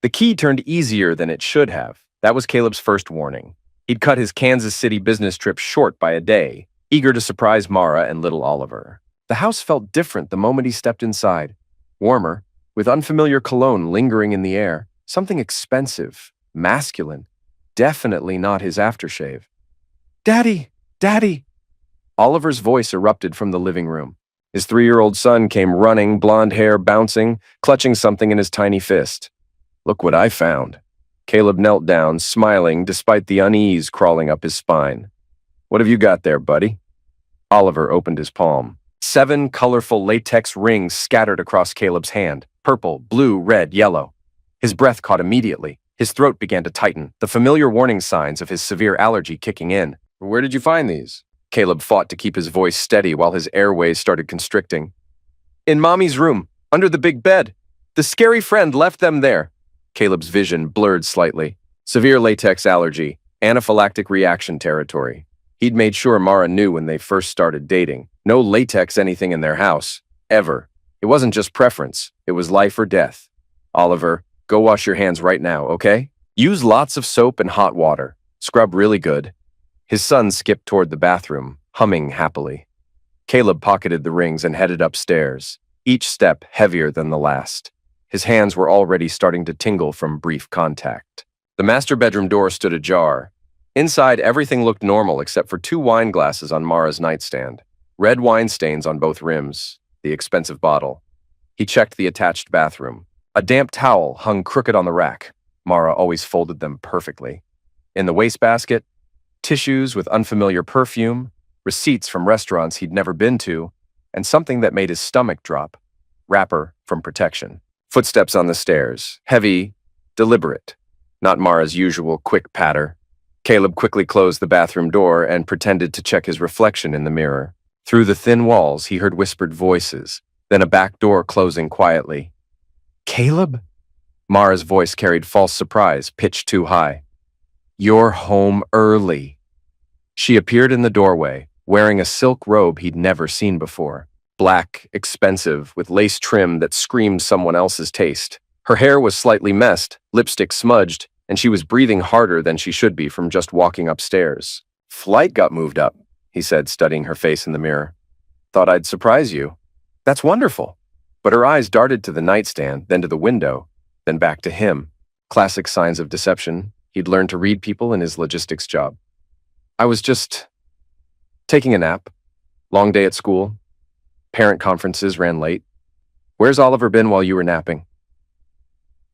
The key turned easier than it should have. That was Caleb's first warning. He'd cut his Kansas City business trip short by a day, eager to surprise Mara and little Oliver. The house felt different the moment he stepped inside. Warmer, with unfamiliar cologne lingering in the air. Something expensive, masculine. Definitely not his aftershave. "Daddy! Daddy!" Oliver's voice erupted from the living room. His 3-year-old son came running, blonde hair bouncing, clutching something in his tiny fist. "Look what I found." Caleb knelt down, smiling despite the unease crawling up his spine. "What have you got there, buddy?" Oliver opened his palm. 7 colorful latex rings scattered across Caleb's hand. Purple, blue, red, yellow. His breath caught immediately. His throat began to tighten, the familiar warning signs of his severe allergy kicking in. "Where did you find these?" Caleb fought to keep his voice steady while his airways started constricting. "In Mommy's room, under the big bed. The scary friend left them there." Caleb's vision blurred slightly. Severe latex allergy, anaphylactic reaction territory. He'd made sure Mara knew when they first started dating. No latex anything in their house. Ever. It wasn't just preference. It was life or death. "Oliver, go wash your hands right now, okay? Use lots of soap and hot water. Scrub really good." His son skipped toward the bathroom, humming happily. Caleb pocketed the rings and headed upstairs, each step heavier than the last. His hands were already starting to tingle from brief contact. The master bedroom door stood ajar. Inside, everything looked normal except for 2 wine glasses on Mara's nightstand. Red wine stains on both rims, the expensive bottle. He checked the attached bathroom. A damp towel hung crooked on the rack. Mara always folded them perfectly. In the wastebasket, tissues with unfamiliar perfume, receipts from restaurants he'd never been to, and something that made his stomach drop. Wrapper from protection. Footsteps on the stairs. Heavy, deliberate. Not Mara's usual quick patter. Caleb quickly closed the bathroom door and pretended to check his reflection in the mirror. Through the thin walls, he heard whispered voices, then a back door closing quietly. "Caleb?" Mara's voice carried false surprise, pitched too high. "You're home early." She appeared in the doorway, wearing a silk robe he'd never seen before. Black, expensive, with lace trim that screamed someone else's taste. Her hair was slightly messed, lipstick smudged, and she was breathing harder than she should be from just walking upstairs. "Flight got moved up," he said, studying her face in the mirror. "Thought I'd surprise you." "That's wonderful." But her eyes darted to the nightstand, then to the window, then back to him. Classic signs of deception. He'd learned to read people in his logistics job. "I was just taking a nap. Long day at school. Parent conferences ran late. Where's Oliver been while you were napping?"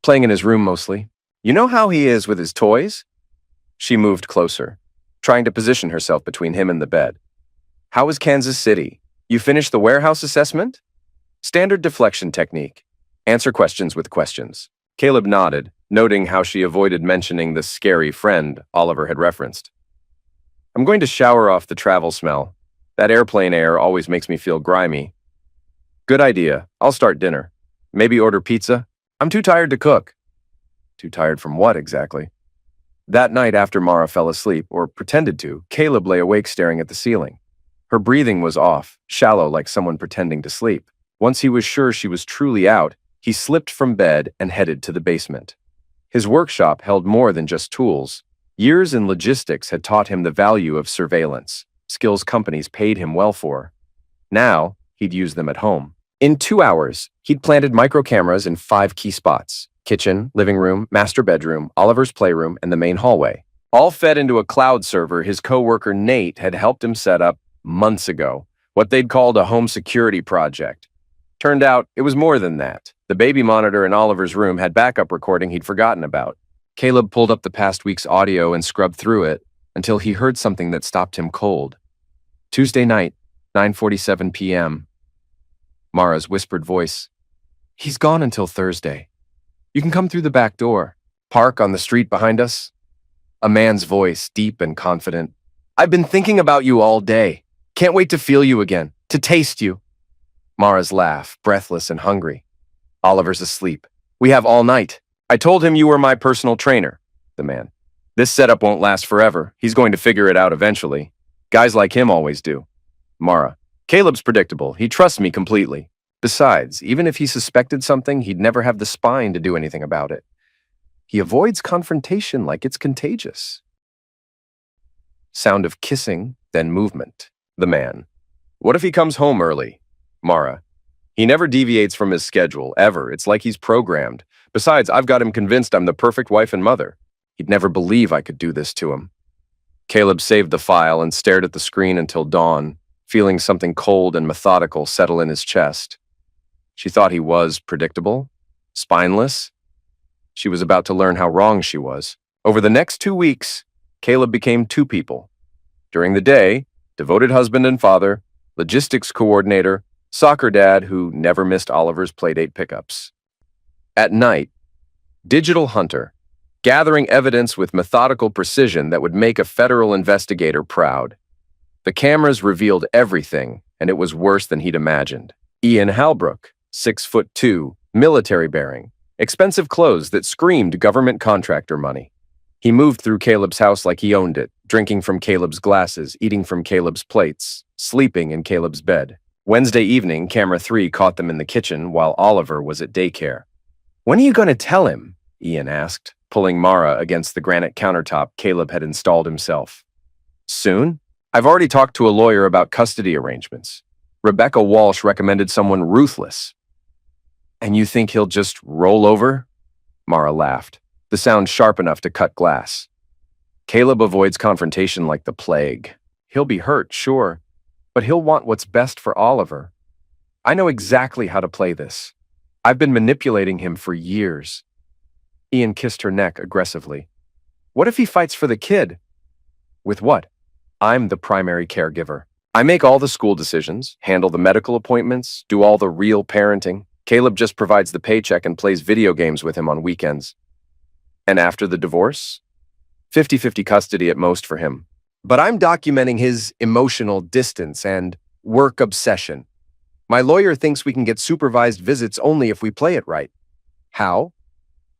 "Playing in his room mostly. You know how he is with his toys?" She moved closer, trying to position herself between him and the bed. "How was Kansas City? You finished the warehouse assessment?" Standard deflection technique. Answer questions with questions. Caleb nodded, noting how she avoided mentioning the scary friend Oliver had referenced. "I'm going to shower off the travel smell. That airplane air always makes me feel grimy." "Good idea. I'll start dinner. Maybe order pizza? I'm too tired to cook." Too tired from what exactly? That night after Mara fell asleep, or pretended to, Caleb lay awake staring at the ceiling. Her breathing was off, shallow like someone pretending to sleep. Once he was sure she was truly out, he slipped from bed and headed to the basement. His workshop held more than just tools. Years in logistics had taught him the value of surveillance, skills companies paid him well for. Now, he'd use them at home. In 2 hours, he'd planted micro cameras in 5 key spots: kitchen, living room, master bedroom, Oliver's playroom, and the main hallway. All fed into a cloud server his coworker Nate had helped him set up months ago, what they'd called a home security project. Turned out, it was more than that. The baby monitor in Oliver's room had backup recording he'd forgotten about. Caleb pulled up the past week's audio and scrubbed through it until he heard something that stopped him cold. Tuesday night, 9:47 p.m. Mara's whispered voice. "He's gone until Thursday. You can come through the back door. Park on the street behind us." A man's voice, deep and confident. "I've been thinking about you all day. Can't wait to feel you again, to taste you." Mara's laugh, breathless and hungry. "Oliver's asleep. We have all night. I told him you were my personal trainer." The man. "This setup won't last forever. He's going to figure it out eventually. Guys like him always do." Mara. "Caleb's predictable. He trusts me completely. Besides, even if he suspected something, he'd never have the spine to do anything about it." He avoids confrontation like it's contagious. Sound of kissing, then movement. The man. What if he comes home early? Mara. He never deviates from his schedule, ever. It's like he's programmed. Besides, I've got him convinced I'm the perfect wife and mother. He'd never believe I could do this to him. Caleb saved the file and stared at the screen until dawn, feeling something cold and methodical settle in his chest. She thought he was predictable, spineless. She was about to learn how wrong she was. Over the next 2 weeks, Caleb became two people. During the day, devoted husband and father, logistics coordinator, soccer dad who never missed Oliver's playdate pickups. At night, digital hunter, gathering evidence with methodical precision that would make a federal investigator proud. The cameras revealed everything, and it was worse than he'd imagined. Ian Halbrook, 6'2", military-bearing, expensive clothes that screamed government contractor money. He moved through Caleb's house like he owned it, drinking from Caleb's glasses, eating from Caleb's plates, sleeping in Caleb's bed. Wednesday evening, camera 3 caught them in the kitchen while Oliver was at daycare. "When are you going to tell him?" Ian asked, pulling Mara against the granite countertop Caleb had installed himself. "Soon? I've already talked to a lawyer about custody arrangements. Rebecca Walsh recommended someone ruthless." "And you think he'll just roll over?" Mara laughed, the sound sharp enough to cut glass. "Caleb avoids confrontation like the plague. He'll be hurt, sure, but he'll want what's best for Oliver. I know exactly how to play this. I've been manipulating him for years." Ian kissed her neck aggressively. "What if he fights for the kid?" "With what? I'm the primary caregiver. I make all the school decisions, handle the medical appointments, do all the real parenting. Caleb just provides the paycheck and plays video games with him on weekends." "And after the divorce?" 50-50 custody at most for him. But I'm documenting his emotional distance and work obsession. My lawyer thinks we can get supervised visits only if we play it right. How?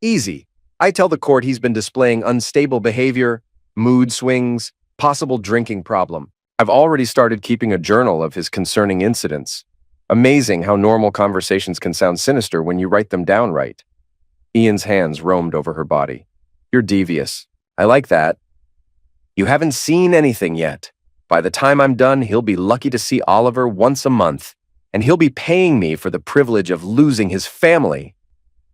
Easy. I tell the court he's been displaying unstable behavior, mood swings, possible drinking problem. I've already started keeping a journal of his concerning incidents. Amazing how normal conversations can sound sinister when you write them down right. Ian's hands roamed over her body. "You're devious. I like that. You haven't seen anything yet. By the time I'm done, he'll be lucky to see Oliver once a month, and he'll be paying me for the privilege of losing his family."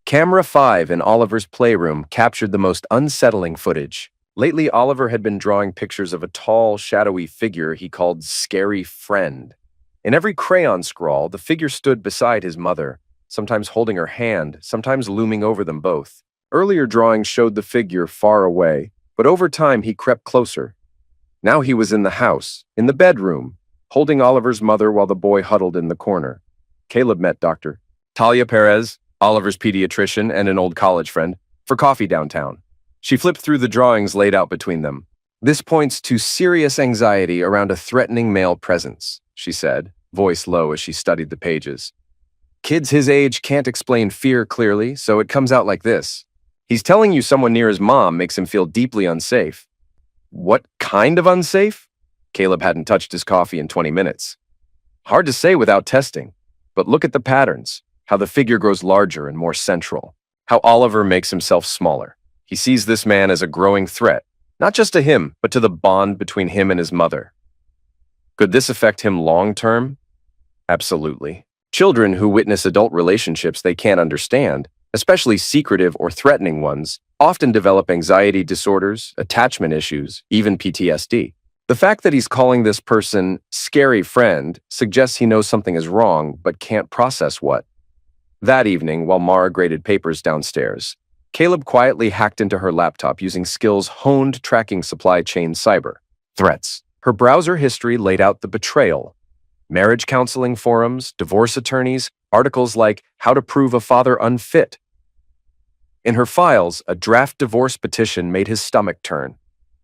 Camera 5 in Oliver's playroom captured the most unsettling footage. Lately, Oliver had been drawing pictures of a tall, shadowy figure he called Scary Friend. In every crayon scrawl, the figure stood beside his mother, sometimes holding her hand, sometimes looming over them both. Earlier drawings showed the figure far away, but over time he crept closer. Now he was in the house, in the bedroom, holding Oliver's mother while the boy huddled in the corner. Caleb met Dr. Talia Perez, Oliver's pediatrician and an old college friend, for coffee downtown. She flipped through the drawings laid out between them. "This points to serious anxiety around a threatening male presence," she said, voice low as she studied the pages. "Kids his age can't explain fear clearly, so it comes out like this. He's telling you someone near his mom makes him feel deeply unsafe." "What kind of unsafe?" Caleb hadn't touched his coffee in 20 minutes. "Hard to say without testing, but look at the patterns, how the figure grows larger and more central, how Oliver makes himself smaller. He sees this man as a growing threat, not just to him, but to the bond between him and his mother. Could this affect him long-term? Absolutely. Children who witness adult relationships they can't understand, especially secretive or threatening ones, often develop anxiety disorders, attachment issues, even PTSD. The fact that he's calling this person Scary Friend suggests he knows something is wrong, but can't process what. That evening, while Mara graded papers downstairs, Caleb quietly hacked into her laptop using skills honed tracking supply chain cyber threats. Her browser history laid out the betrayal. Marriage counseling forums, divorce attorneys, articles like How to Prove a Father Unfit. In her files, a draft divorce petition made his stomach turn,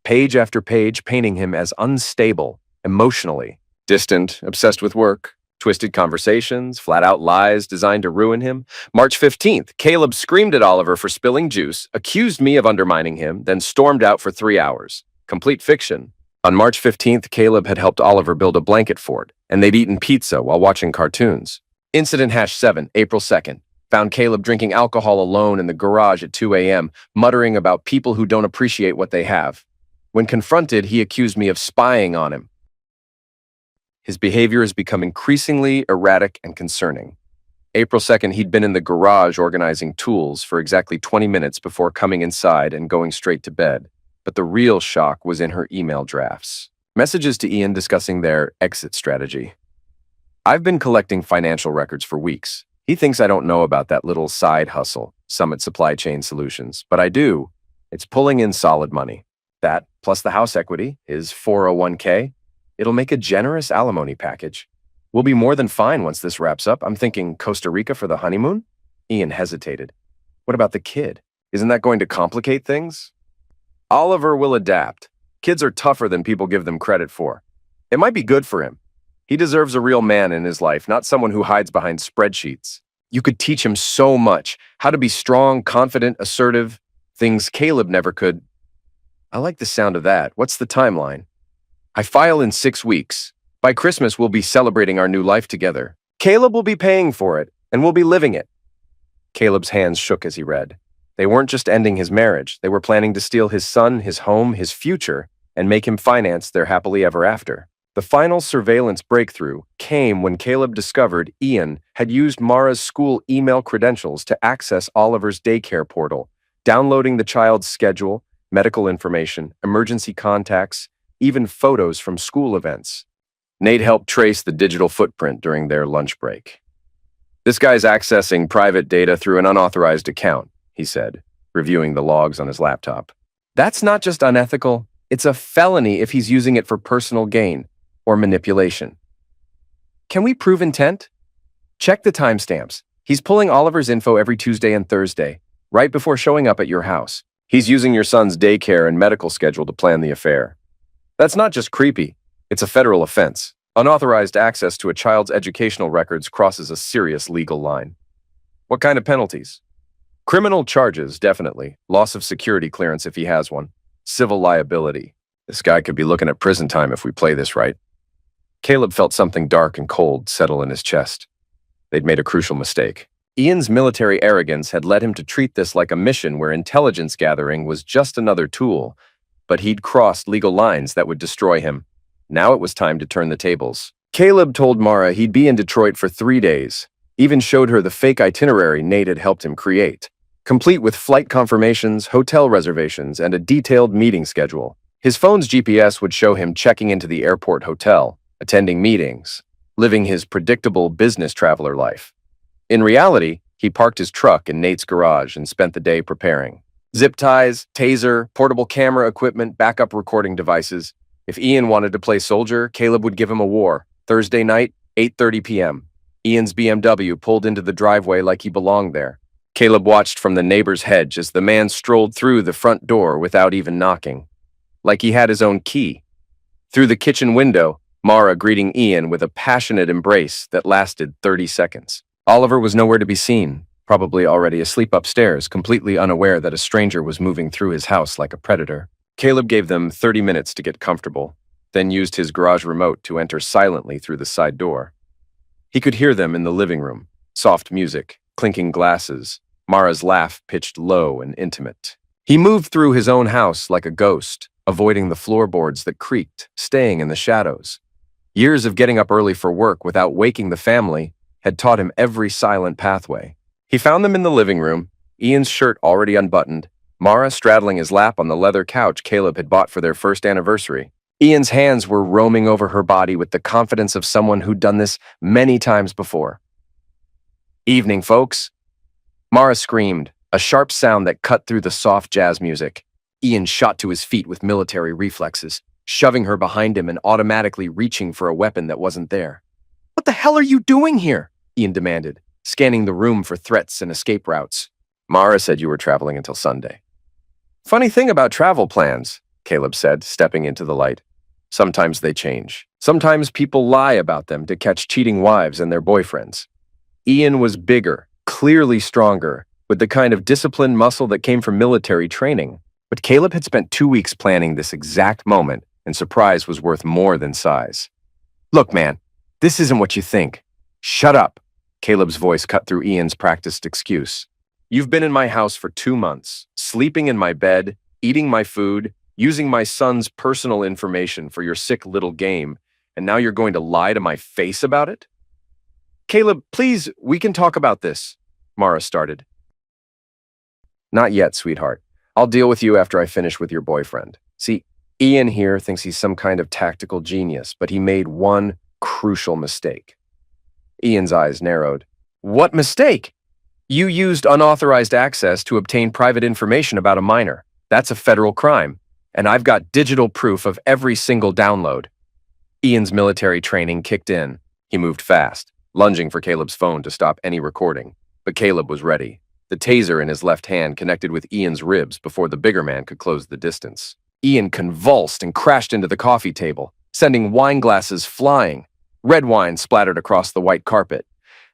page after page painting him as unstable, emotionally, distant, obsessed with work, twisted conversations, flat-out lies designed to ruin him. March 15th, Caleb screamed at Oliver for spilling juice, accused me of undermining him, then stormed out for 3 hours. Complete fiction. On March 15th, Caleb had helped Oliver build a blanket fort, and they'd eaten pizza while watching cartoons. Incident #7, April 2nd. found Caleb drinking alcohol alone in the garage at 2 a.m., muttering about people who don't appreciate what they have. When confronted, he accused me of spying on him. His behavior has become increasingly erratic and concerning. April 2nd, he'd been in the garage organizing tools for exactly 20 minutes before coming inside and going straight to bed. But the real shock was in her email drafts. Messages to Ian discussing their exit strategy. I've been collecting financial records for weeks. He thinks I don't know about that little side hustle, Summit Supply Chain Solutions, but I do. It's pulling in solid money. That, plus the house equity, his 401k, it'll make a generous alimony package. We'll be more than fine once this wraps up. I'm thinking Costa Rica for the honeymoon? Ian hesitated. What about the kid? Isn't that going to complicate things? Oliver will adapt. Kids are tougher than people give them credit for. It might be good for him. He deserves a real man in his life, not someone who hides behind spreadsheets. You could teach him so much. How to be strong, confident, assertive. Things Caleb never could. I like the sound of that. What's the timeline? I file in 6 weeks. By Christmas, we'll be celebrating our new life together. Caleb will be paying for it, and we'll be living it. Caleb's hands shook as he read. They weren't just ending his marriage. They were planning to steal his son, his home, his future, and make him finance their happily ever after. The final surveillance breakthrough came when Caleb discovered Ian had used Mara's school email credentials to access Oliver's daycare portal, downloading the child's schedule, medical information, emergency contacts, even photos from school events. Nate helped trace the digital footprint during their lunch break. This guy's accessing private data through an unauthorized account, he said, reviewing the logs on his laptop. That's not just unethical, it's a felony if he's using it for personal gain or manipulation. Can we prove intent? Check the timestamps. He's pulling Oliver's info every Tuesday and Thursday, right before showing up at your house. He's using your son's daycare and medical schedule to plan the affair. That's not just creepy, it's a federal offense. Unauthorized access to a child's educational records crosses a serious legal line. What kind of penalties? Criminal charges, definitely. Loss of security clearance if he has one. Civil liability. This guy could be looking at prison time if we play this right. Caleb felt something dark and cold settle in his chest. They'd made a crucial mistake. Ian's military arrogance had led him to treat this like a mission where intelligence gathering was just another tool, but he'd crossed legal lines that would destroy him. Now it was time to turn the tables. Caleb told Mara he'd be in Detroit for 3 days, even showed her the fake itinerary Nate had helped him create, complete with flight confirmations, hotel reservations, and a detailed meeting schedule. His phone's GPS would show him checking into the airport hotel, attending meetings, living his predictable business traveler life. In reality, he parked his truck in Nate's garage and spent the day preparing. Zip ties, taser, portable camera equipment, backup recording devices. If Ian wanted to play soldier, Caleb would give him a war. Thursday night, 8:30 p.m. Ian's BMW pulled into the driveway like he belonged there. Caleb watched from the neighbor's hedge as the man strolled through the front door without even knocking, like he had his own key. Through the kitchen window, Mara greeting Ian with a passionate embrace that lasted 30 seconds. Oliver was nowhere to be seen, probably already asleep upstairs, completely unaware that a stranger was moving through his house like a predator. Caleb gave them 30 minutes to get comfortable, then used his garage remote to enter silently through the side door. He could hear them in the living room, soft music, clinking glasses, Mara's laugh pitched low and intimate. He moved through his own house like a ghost, avoiding the floorboards that creaked, staying in the shadows. Years of getting up early for work without waking the family had taught him every silent pathway. He found them in the living room, Ian's shirt already unbuttoned, Mara straddling his lap on the leather couch Caleb had bought for their first anniversary. Ian's hands were roaming over her body with the confidence of someone who'd done this many times before. "Evening, folks." Mara screamed, a sharp sound that cut through the soft jazz music. Ian shot to his feet with military reflexes, shoving her behind him and automatically reaching for a weapon that wasn't there. "What the hell are you doing here?" Ian demanded, scanning the room for threats and escape routes. "Mara said you were traveling until Sunday." "Funny thing about travel plans," Caleb said, stepping into the light. "Sometimes they change. Sometimes people lie about them to catch cheating wives and their boyfriends." Ian was bigger, clearly stronger, with the kind of disciplined muscle that came from military training. But Caleb had spent 2 weeks planning this exact moment, and surprise was worth more than size. "Look, man, this isn't what you think. Shut up." Caleb's voice cut through Ian's practiced excuse. You've been in my house for 2 months, sleeping in my bed, eating my food, using my son's personal information for your sick little game, and now you're going to lie to my face about it? Caleb, please, we can talk about this, Mara started. Not yet, sweetheart. I'll deal with you after I finish with your boyfriend. See, Ian here thinks he's some kind of tactical genius, but he made one crucial mistake. Ian's eyes narrowed. What mistake? You used unauthorized access to obtain private information about a minor. That's a federal crime, and I've got digital proof of every single download. Ian's military training kicked in. He moved fast, lunging for Caleb's phone to stop any recording. But Caleb was ready. The taser in his left hand connected with Ian's ribs before the bigger man could close the distance. Ian convulsed and crashed into the coffee table, sending wine glasses flying. Red wine splattered across the white carpet.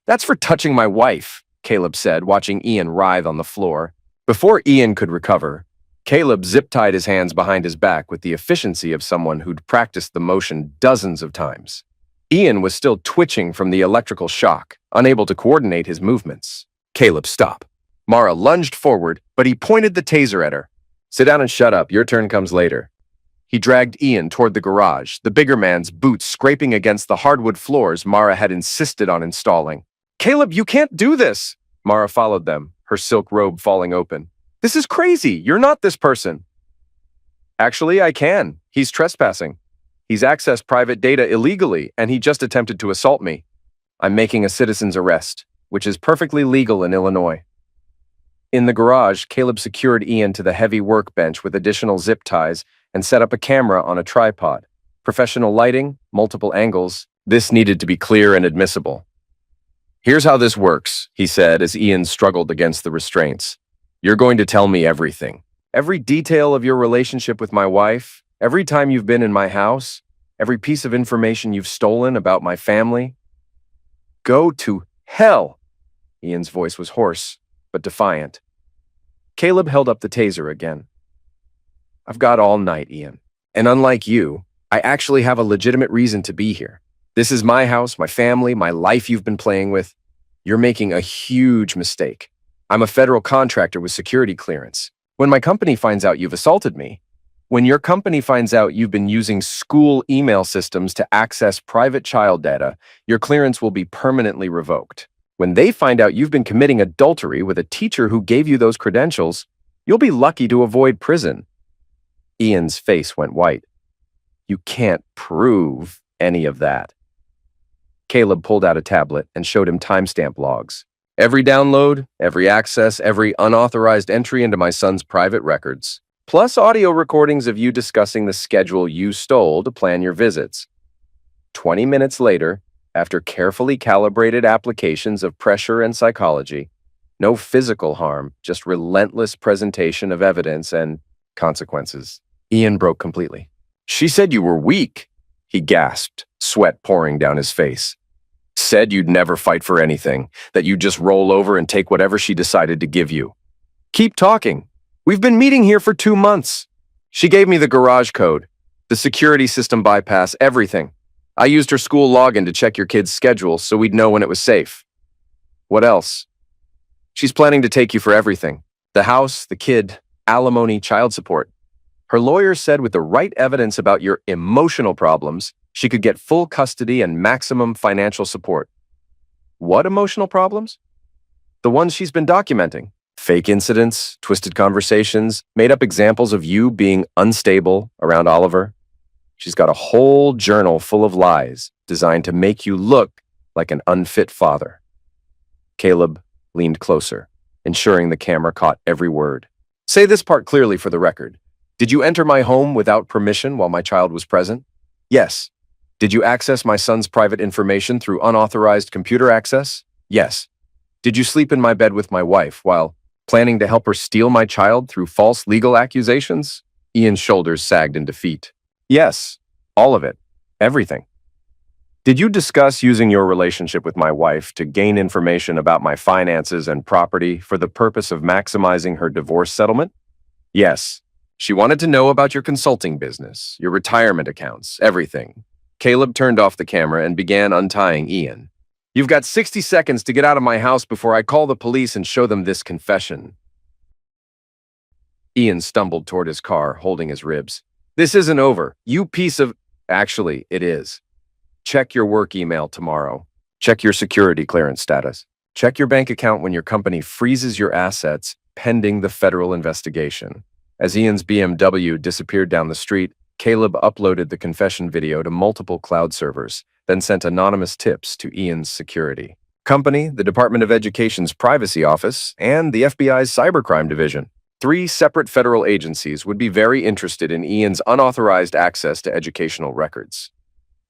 That's for touching my wife, Caleb said, watching Ian writhe on the floor. Before Ian could recover, Caleb zip-tied his hands behind his back with the efficiency of someone who'd practiced the motion dozens of times. Ian was still twitching from the electrical shock, unable to coordinate his movements. Caleb, stop. Mara lunged forward, but he pointed the taser at her. Sit down and shut up. Your turn comes later. He dragged Ian toward the garage, the bigger man's boots scraping against the hardwood floors Mara had insisted on installing. Caleb, you can't do this! Mara followed them, her silk robe falling open. This is crazy. You're not this person. Actually, I can. He's trespassing. He's accessed private data illegally, and he just attempted to assault me. I'm making a citizen's arrest, which is perfectly legal in Illinois. In the garage, Caleb secured Ian to the heavy workbench with additional zip ties and set up a camera on a tripod. Professional lighting, multiple angles. This needed to be clear and admissible. Here's how this works, he said as Ian struggled against the restraints. You're going to tell me everything. Every detail of your relationship with my wife, every time you've been in my house, every piece of information you've stolen about my family. Go to hell! Ian's voice was hoarse, but defiant. Caleb held up the taser again. I've got all night, Ian. And unlike you, I actually have a legitimate reason to be here. This is my house, my family, my life you've been playing with. You're making a huge mistake. I'm a federal contractor with security clearance. When my company finds out you've assaulted me, when your company finds out you've been using school email systems to access private child data, your clearance will be permanently revoked. When they find out you've been committing adultery with a teacher who gave you those credentials, you'll be lucky to avoid prison. Ian's face went white. You can't prove any of that. Caleb pulled out a tablet and showed him timestamp logs. Every download, every access, every unauthorized entry into my son's private records, plus audio recordings of you discussing the schedule you stole to plan your visits. 20 minutes later, after carefully calibrated applications of pressure and psychology, no physical harm, just relentless presentation of evidence and consequences. Ian broke completely. She said you were weak, he gasped, sweat pouring down his face. Said you'd never fight for anything, that you'd just roll over and take whatever she decided to give you. Keep talking. We've been meeting here for 2 months. She gave me the garage code, the security system bypass, everything. I used her school login to check your kid's schedule so we'd know when it was safe. What else? She's planning to take you for everything. The house, the kid, alimony, child support. Her lawyer said with the right evidence about your emotional problems, she could get full custody and maximum financial support. What emotional problems? The ones she's been documenting. Fake incidents, twisted conversations, made up examples of you being unstable around Oliver. She's got a whole journal full of lies designed to make you look like an unfit father. Caleb leaned closer, ensuring the camera caught every word. Say this part clearly for the record. Did you enter my home without permission while my child was present? Yes. Did you access my son's private information through unauthorized computer access? Yes. Did you sleep in my bed with my wife while planning to help her steal my child through false legal accusations? Ian's shoulders sagged in defeat. Yes, all of it. Everything. Did you discuss using your relationship with my wife to gain information about my finances and property for the purpose of maximizing her divorce settlement? Yes. She wanted to know about your consulting business, your retirement accounts, everything. Caleb turned off the camera and began untying Ian. You've got 60 seconds to get out of my house before I call the police and show them this confession. Ian stumbled toward his car, holding his ribs. This isn't over. You piece of... Actually, it is. Check your work email tomorrow. Check your security clearance status. Check your bank account when your company freezes your assets pending the federal investigation. As Ian's BMW disappeared down the street, Caleb uploaded the confession video to multiple cloud servers, then sent anonymous tips to Ian's security company, the Department of Education's Privacy Office, and the FBI's Cybercrime Division. 3 separate federal agencies would be very interested in Ian's unauthorized access to educational records.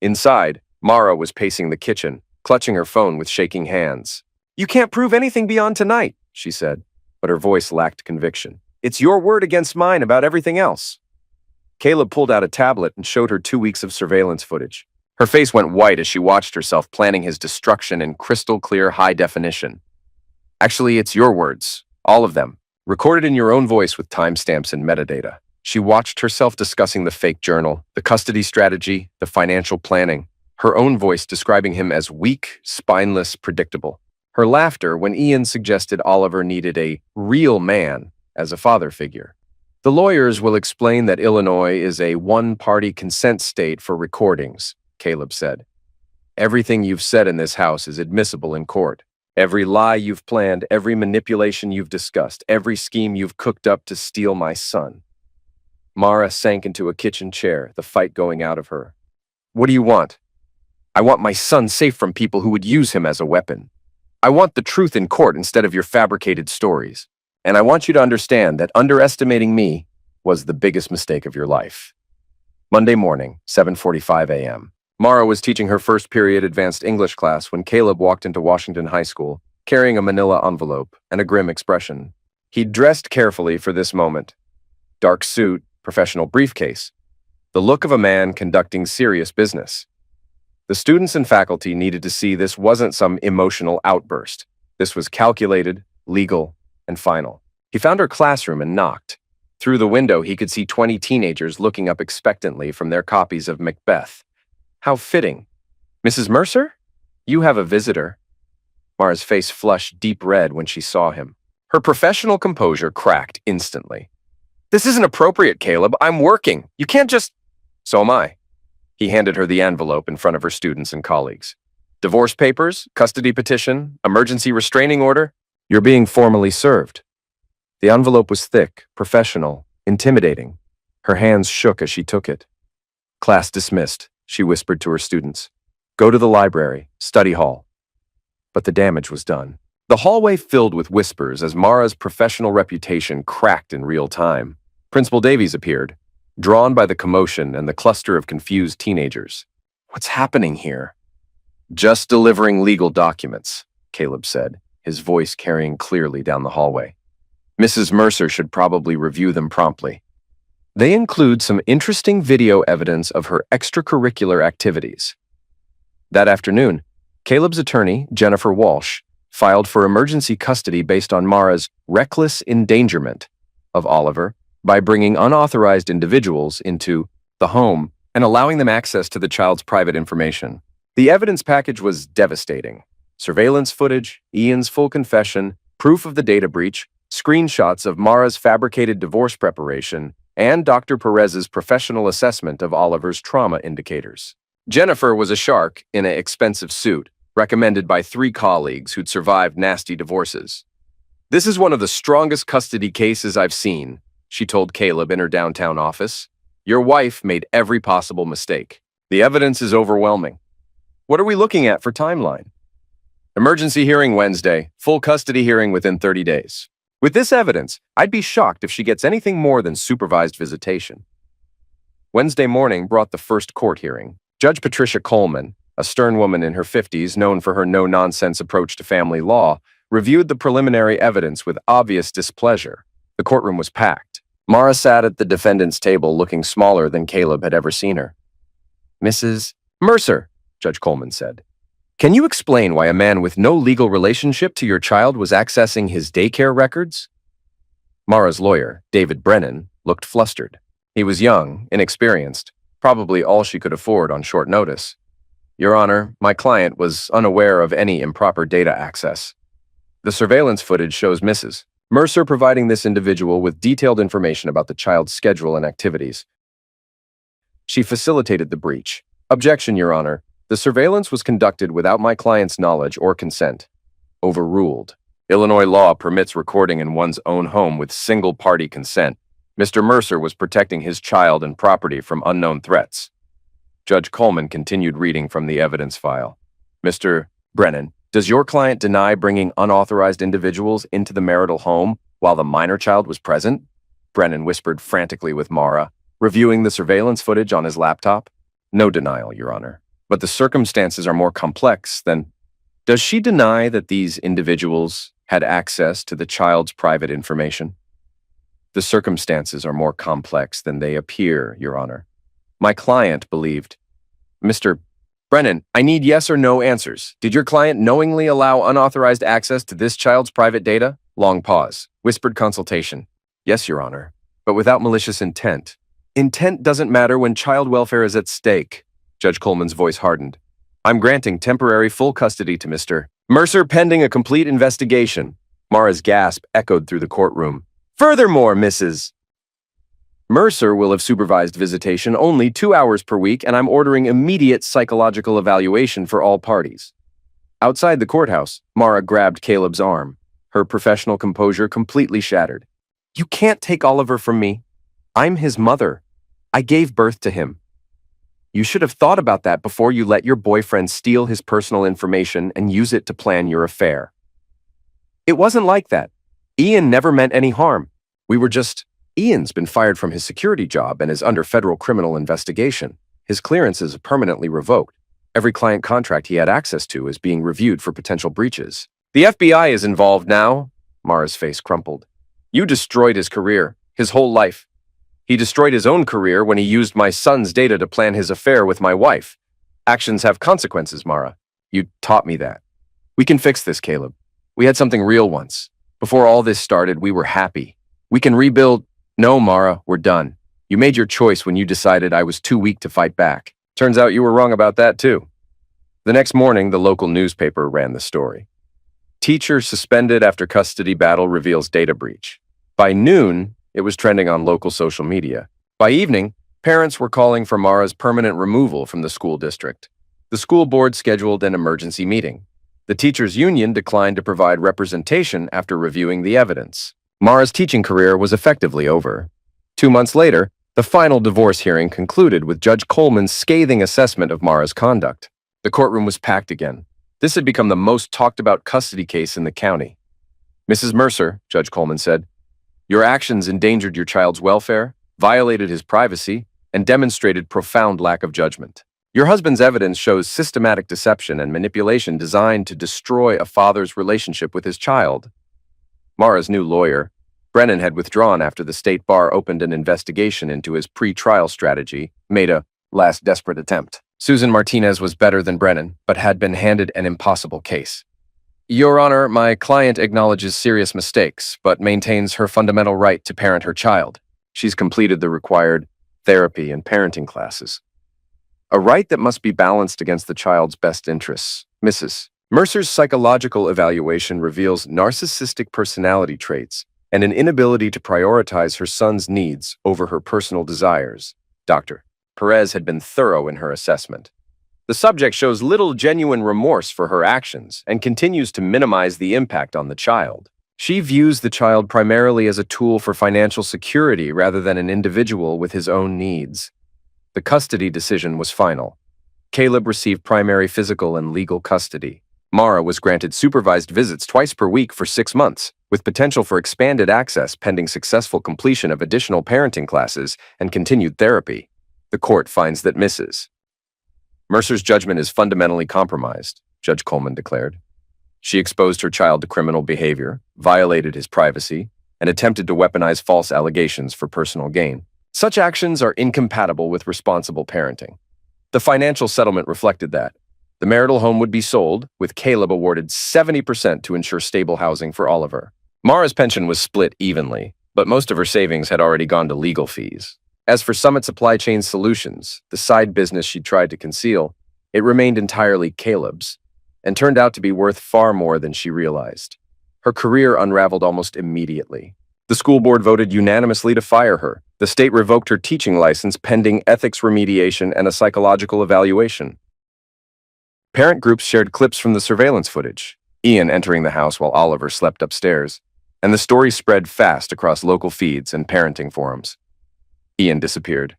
Inside, Mara was pacing the kitchen, clutching her phone with shaking hands. "You can't prove anything beyond tonight," she said, but her voice lacked conviction. "It's your word against mine about everything else." Caleb pulled out a tablet and showed her 2 weeks of surveillance footage. Her face went white as she watched herself planning his destruction in crystal-clear high definition. "Actually, it's your words. All of them. Recorded in your own voice with timestamps and metadata." She watched herself discussing the fake journal, the custody strategy, the financial planning, her own voice describing him as weak, spineless, predictable. Her laughter when Ian suggested Oliver needed a real man as a father figure. "The lawyers will explain that Illinois is a one-party consent state for recordings," Caleb said. "Everything you've said in this house is admissible in court. Every lie you've planned, every manipulation you've discussed, every scheme you've cooked up to steal my son." Mara sank into a kitchen chair, the fight going out of her. "What do you want?" "I want my son safe from people who would use him as a weapon. I want the truth in court instead of your fabricated stories. And I want you to understand that underestimating me was the biggest mistake of your life." Monday morning, 7:45 a.m. Mara was teaching her first period advanced English class when Caleb walked into Washington High School, carrying a manila envelope and a grim expression. He'd dressed carefully for this moment. Dark suit, professional briefcase. The look of a man conducting serious business. The students and faculty needed to see this wasn't some emotional outburst. This was calculated, legal, and final. He found her classroom and knocked. Through the window, he could see 20 teenagers looking up expectantly from their copies of Macbeth. How fitting. "Mrs. Mercer? You have a visitor." Mara's face flushed deep red when she saw him. Her professional composure cracked instantly. "This isn't appropriate, Caleb. I'm working. You can't just..." "So am I." He handed her the envelope in front of her students and colleagues. "Divorce papers, custody petition, emergency restraining order. You're being formally served." The envelope was thick, professional, intimidating. Her hands shook as she took it. "Class dismissed," she whispered to her students. "Go to the library, study hall." But the damage was done. The hallway filled with whispers as Mara's professional reputation cracked in real time. Principal Davies appeared, drawn by the commotion and the cluster of confused teenagers. "What's happening here?" "Just delivering legal documents," Caleb said, his voice carrying clearly down the hallway. "Mrs. Mercer should probably review them promptly. They include some interesting video evidence of her extracurricular activities." That afternoon, Caleb's attorney, Jennifer Walsh, filed for emergency custody based on Mara's reckless endangerment of Oliver by bringing unauthorized individuals into the home and allowing them access to the child's private information. The evidence package was devastating. Surveillance footage, Ian's full confession, proof of the data breach, screenshots of Mara's fabricated divorce preparation, and Dr. Perez's professional assessment of Oliver's trauma indicators. Jennifer was a shark in an expensive suit, recommended by 3 colleagues who'd survived nasty divorces. "This is one of the strongest custody cases I've seen," she told Caleb in her downtown office. "Your wife made every possible mistake. The evidence is overwhelming." "What are we looking at for timeline?" "Emergency hearing Wednesday, full custody hearing within 30 days. With this evidence, I'd be shocked if she gets anything more than supervised visitation." Wednesday morning brought the first court hearing. Judge Patricia Coleman, a stern woman in her 50s known for her no-nonsense approach to family law, reviewed the preliminary evidence with obvious displeasure. The courtroom was packed. Mara sat at the defendant's table looking smaller than Caleb had ever seen her. "Mrs. Mercer," Judge Coleman said, "can you explain why a man with no legal relationship to your child was accessing his daycare records?" Mara's lawyer, David Brennan, looked flustered. He was young, inexperienced, probably all she could afford on short notice. Your Honor, my client was unaware of any improper data access. The surveillance footage shows Mrs. Mercer providing this individual with detailed information about the child's schedule and activities. She facilitated the breach. Objection, Your Honor. The surveillance was conducted without my client's knowledge or consent. Overruled. Illinois law permits recording in one's own home with single-party consent. Mr. Mercer was protecting his child and property from unknown threats. Judge Coleman continued reading from the evidence file. Mr. Brennan, does your client deny bringing unauthorized individuals into the marital home while the minor child was present? Brennan whispered frantically with Mara, reviewing the surveillance footage on his laptop. No denial, Your Honor. But the circumstances are more complex than... Does she deny that these individuals had access to the child's private information? The circumstances are more complex than they appear, Your Honor. My client believed... Mr. Brennan, I need yes or no answers. Did your client knowingly allow unauthorized access to this child's private data? Long pause. Whispered consultation. Yes, Your Honor, but without malicious intent. Intent doesn't matter when child welfare is at stake. Judge Coleman's voice hardened. I'm granting temporary full custody to Mr. Mercer pending a complete investigation. Mara's gasp echoed through the courtroom. Furthermore, Mrs. Mercer will have supervised visitation only 2 hours per week, and I'm ordering immediate psychological evaluation for all parties. Outside the courthouse, Mara grabbed Caleb's arm, her professional composure completely shattered. You can't take Oliver from me. I'm his mother. I gave birth to him. You should have thought about that before you let your boyfriend steal his personal information and use it to plan your affair. It wasn't like that. Ian never meant any harm. We were just... Ian's been fired from his security job and is under federal criminal investigation. His clearance is permanently revoked. Every client contract he had access to is being reviewed for potential breaches. The FBI is involved now. Mara's face crumpled. You destroyed his career, his whole life. He destroyed his own career when he used my son's data to plan his affair with my wife. Actions have consequences, Mara. You taught me that. We can fix this, Caleb. We had something real once. Before all this started, we were happy. We can rebuild... No, Mara, we're done. You made your choice when you decided I was too weak to fight back. Turns out you were wrong about that, too. The next morning, the local newspaper ran the story. Teacher suspended after custody battle reveals data breach. By noon, it was trending on local social media. By evening, parents were calling for Mara's permanent removal from the school district. The school board scheduled an emergency meeting. The teachers' union declined to provide representation after reviewing the evidence. Mara's teaching career was effectively over. 2 months later, the final divorce hearing concluded with Judge Coleman's scathing assessment of Mara's conduct. The courtroom was packed again. This had become the most talked-about custody case in the county. Mrs. Mercer, Judge Coleman said, your actions endangered your child's welfare, violated his privacy, and demonstrated profound lack of judgment. Your husband's evidence shows systematic deception and manipulation designed to destroy a father's relationship with his child. Mara's new lawyer, Brennan, had withdrawn after the state bar opened an investigation into his pre-trial strategy, made a last desperate attempt. Susan Martinez was better than Brennan, but had been handed an impossible case. Your Honor, my client acknowledges serious mistakes, but maintains her fundamental right to parent her child. She's completed the required therapy and parenting classes. A right that must be balanced against the child's best interests. Mrs. Mercer's psychological evaluation reveals narcissistic personality traits and an inability to prioritize her son's needs over her personal desires. Dr. Perez had been thorough in her assessment. The subject shows little genuine remorse for her actions and continues to minimize the impact on the child. She views the child primarily as a tool for financial security rather than an individual with his own needs. The custody decision was final. Caleb received primary physical and legal custody. Mara was granted supervised visits twice per week for 6 months, with potential for expanded access pending successful completion of additional parenting classes and continued therapy. The court finds that Mrs. Mercer's judgment is fundamentally compromised, Judge Coleman declared. She exposed her child to criminal behavior, violated his privacy, and attempted to weaponize false allegations for personal gain. Such actions are incompatible with responsible parenting. The financial settlement reflected that. The marital home would be sold, with Caleb awarded 70% to ensure stable housing for Oliver. Mara's pension was split evenly, but most of her savings had already gone to legal fees. As for Summit Supply Chain Solutions, the side business she tried to conceal, It remained entirely Caleb's, and turned out to be worth far more than she realized. Her career unraveled almost immediately. The school board voted unanimously to fire her. The state revoked her teaching license pending ethics remediation and a psychological evaluation. Parent groups shared clips from the surveillance footage, Ian entering the house while Oliver slept upstairs, and the story spread fast across local feeds and parenting forums. Ian disappeared.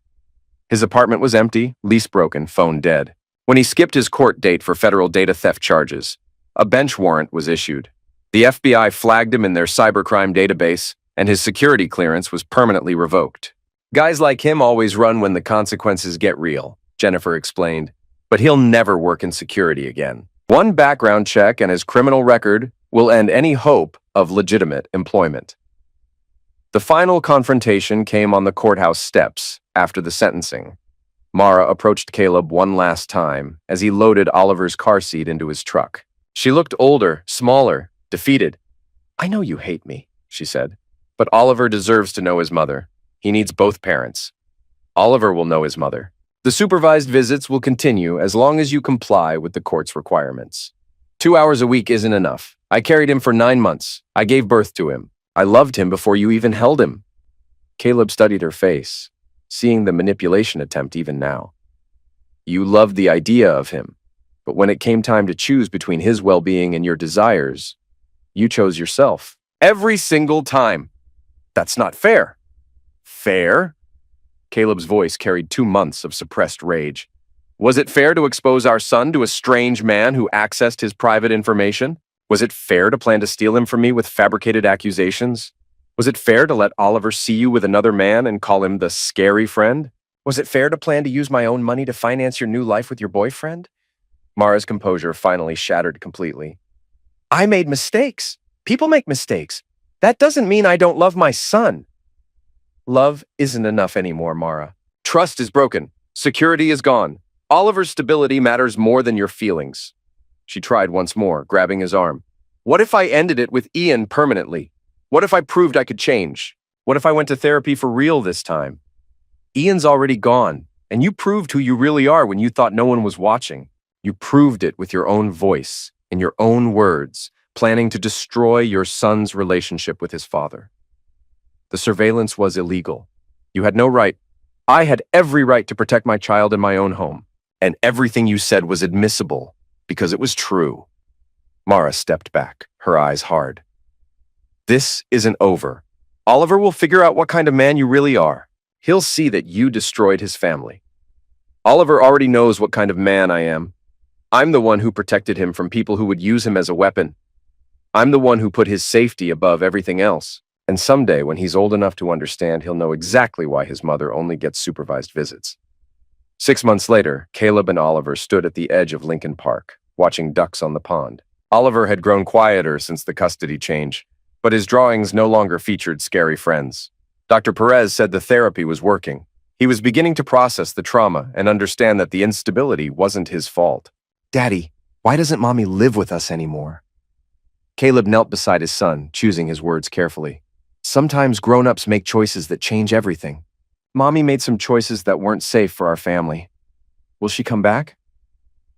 His apartment was empty, lease broken, phone dead. When he skipped his court date for federal data theft charges, a bench warrant was issued. The FBI flagged him in their cybercrime database, and his security clearance was permanently revoked. Guys like him always run when the consequences get real, Jennifer explained, but he'll never work in security again. One background check and his criminal record will end any hope of legitimate employment. The final confrontation came on the courthouse steps after the sentencing. Mara approached Caleb one last time as he loaded Oliver's car seat into his truck. She looked older, smaller, defeated. "I know you hate me," she said, "but Oliver deserves to know his mother. He needs both parents. Oliver will know his mother. The supervised visits will continue as long as you comply with the court's requirements. 2 hours a week isn't enough. I carried him for 9 months. I gave birth to him. I loved him before you even held him." Caleb studied her face, seeing the manipulation attempt even now. "You loved the idea of him, but when it came time to choose between his well-being and your desires, you chose yourself. Every single time. That's not fair." "Fair?" Caleb's voice carried 2 months of suppressed rage. "Was it fair to expose our son to a strange man who accessed his private information? Was it fair to plan to steal him from me with fabricated accusations? Was it fair to let Oliver see you with another man and call him the scary friend? Was it fair to plan to use my own money to finance your new life with your boyfriend?" Mara's composure finally shattered completely. "I made mistakes. People make mistakes. That doesn't mean I don't love my son." "Love isn't enough anymore, Mara. Trust is broken. Security is gone. Oliver's stability matters more than your feelings." She tried once more, grabbing his arm. "What if I ended it with Ian permanently? What if I proved I could change? What if I went to therapy for real this time? Ian's already gone, and you proved who you really are when you thought no one was watching. You proved it with your own voice, in your own words, planning to destroy your son's relationship with his father. The surveillance was illegal. You had no right. I had every right to protect my child in my own home, and everything you said was admissible because it was true." Mara stepped back, her eyes hard. "This isn't over. Oliver will figure out what kind of man you really are. He'll see that you destroyed his family. Oliver already knows what kind of man I am. I'm the one who protected him from people who would use him as a weapon. I'm the one who put his safety above everything else. And someday, when he's old enough to understand, he'll know exactly why his mother only gets supervised visits." 6 months later, Caleb and Oliver stood at the edge of Lincoln Park, watching ducks on the pond. Oliver had grown quieter since the custody change, but his drawings no longer featured scary friends. Dr. Perez said the therapy was working. He was beginning to process the trauma and understand that the instability wasn't his fault. "Daddy, why doesn't Mommy live with us anymore?" Caleb knelt beside his son, choosing his words carefully. "Sometimes grown-ups make choices that change everything. Mommy made some choices that weren't safe for our family. Will she come back?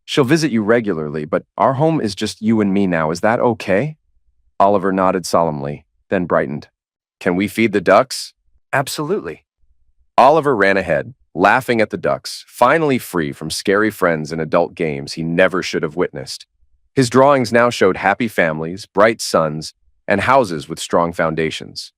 She'll visit you regularly, but our home is just you and me now. Is that okay?" Oliver nodded solemnly, then brightened. "Can we feed the ducks?" "Absolutely." Oliver ran ahead, laughing at the ducks, finally free from scary friends and adult games he never should have witnessed. His drawings now showed happy families, bright suns, and houses with strong foundations.